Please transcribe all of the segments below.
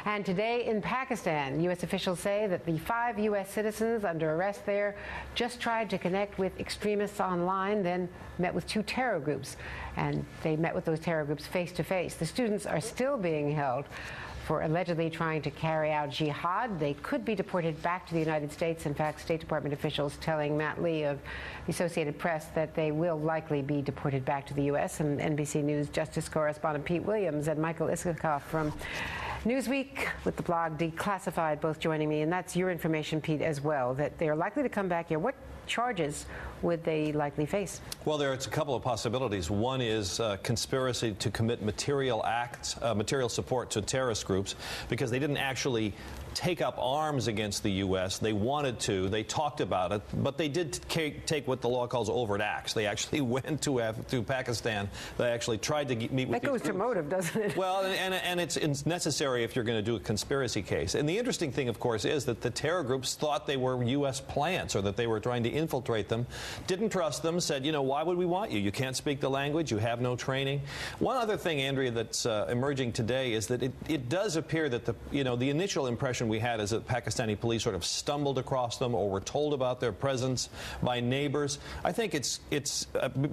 And today in Pakistan, U.S. officials say that the 5 U.S. citizens under arrest there just tried to connect with extremists online, then met with 2 terror groups. And they met with those terror groups face to face. The students are still being held for allegedly trying to carry out jihad. They could be deported back to the United States. In fact, State Department officials telling Matt Lee of the Associated Press that they will likely be deported back to the U.S. And NBC News Justice correspondent Pete Williams and Michael Isikoff from Newsweek with the blog Declassified both joining me. And that's your information, Pete, as well, that they're likely to come back here. What charges would they likely face? Well, there's a couple of possibilities. One is conspiracy to commit material acts, material support to terrorist groups, because they didn't actually take up arms against the U.S. They wanted to. They talked about it, but they did take what the law calls overt acts. They actually went to Pakistan. They actually tried to meet with that goes groups. To motive, doesn't it? Well, and it's necessary if you're going to do a conspiracy case. And the interesting thing, of course, is that the terror groups thought they were U.S. plants or that they were trying to infiltrate them, didn't trust them, said, you know, why would we want you? You can't speak the language. You have no training. One other thing, Andrea, that's emerging today is that it does appear that the initial impression we had is that Pakistani police sort of stumbled across them or were told about their presence by neighbors. I think it's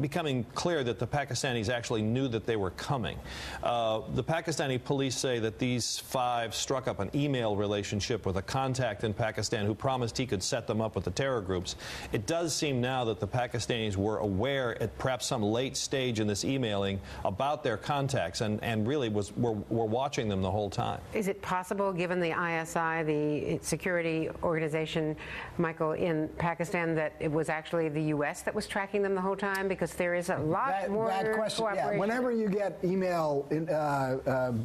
becoming clear that the Pakistanis actually knew that they were coming. The Pakistani police say that these 5 struck up an email relationship with a contact in Pakistan who promised he could set them up with the terror groups. It does seem now that the Pakistanis were aware at perhaps some late stage in this emailing about their contacts and really were watching them the whole time. Is it possible, given the ISI, the security organization, Michael, in Pakistan, that it was actually the U.S. that was tracking them the whole time? Because there is a lot more question, cooperation. yeah. Whenever you get email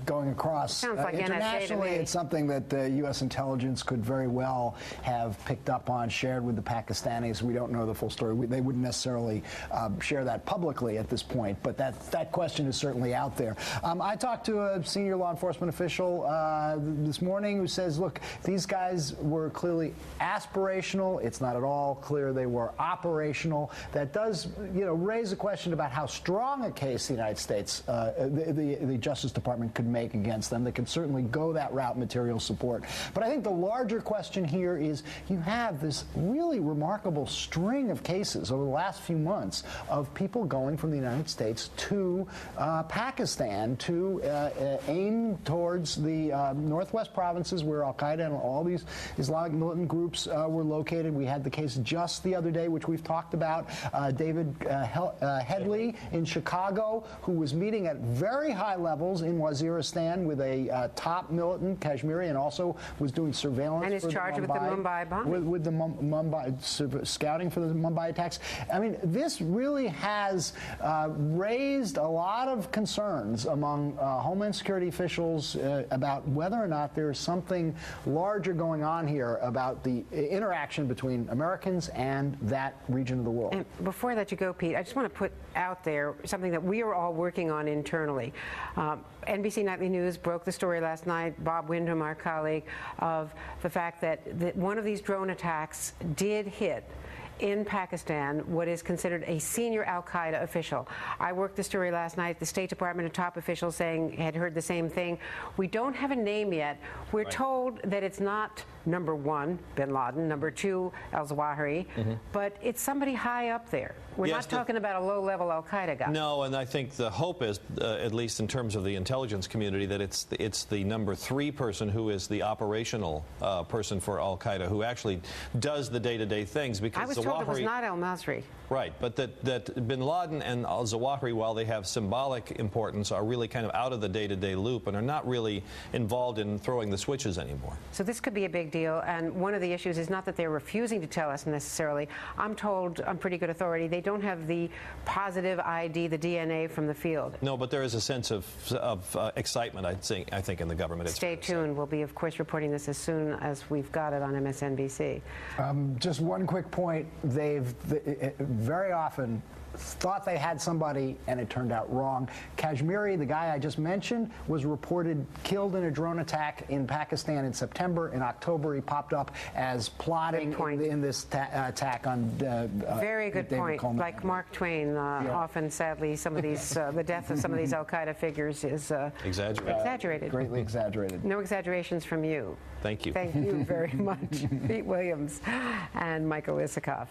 going across like internationally, it's something that the U.S. intelligence could very well have picked up on, shared with the Pakistanis. We don't know the full story. They wouldn't necessarily share that publicly at this point, but that question is certainly out there. I talked to a senior law enforcement official this morning who says, look, these guys were clearly aspirational. It's not at all clear they were operational. That does, raise a question about how strong a case the United States, the Justice Department could make against them. They could certainly go that route, material support. But I think the larger question here is you have this really remarkable string of cases over the last few months of people going from the United States to Pakistan to aim towards the northwest provinces where al-Qaeda and all these Islamic militant groups were located. We had the case just the other day, which we've talked about, David Headley in Chicago, who was meeting at very high levels in Waziristan with a top militant, Kashmiri, and also was doing surveillance. And is charged with the Mumbai bombing. With the Mumbai, scouting for the Mumbai attacks. I mean, this really has raised a lot of concerns among Homeland Security officials about whether or not there is something larger going on here about the interaction between Americans and that region of the world. And before I let you go, Pete, I just want to put out there something that we are all working on internally. NBC Nightly News broke the story last night, Bob Windham, our colleague, of the fact that one of these drone attacks did hit in Pakistan what is considered a senior al-Qaeda official. I worked the story last night. The State Department, a top official had heard the same thing. We don't have a name yet. We're told that it's not number 1, bin Laden, number 2, al-Zawahiri, but it's somebody high up there. We're not talking about a low-level al-Qaeda guy. No, and I think the hope is, at least in terms of the intelligence community, that it's the number 3 person who is the operational person for al-Qaeda, who actually does the day-to-day things. Because I was told it was not al-Masri. Right, but that bin Laden and al-Zawahiri, while they have symbolic importance, are really kind of out of the day-to-day loop and are not really involved in throwing the switches anymore. So this could be a big deal, and one of the issues is not that they're refusing to tell us necessarily. I'm told on pretty good authority they don't have the positive ID, the DNA from the field. No, but there is a sense of excitement, I think, in the government. Stay tuned. We'll be, of course, reporting this as soon as we've got it on MSNBC. Just one quick point. They've very often thought they had somebody, and it turned out wrong. Kashmiri, the guy I just mentioned, was reported killed in a drone attack in Pakistan in September. In October, he popped up as plotting in this attack on very good David point. Coleman. Like Mark Twain, often, sadly, some of these the death of some of these al-Qaeda figures is exaggerated. Greatly exaggerated. No exaggerations from you. Thank you. Thank you very much, Pete Williams and Michael Isikoff.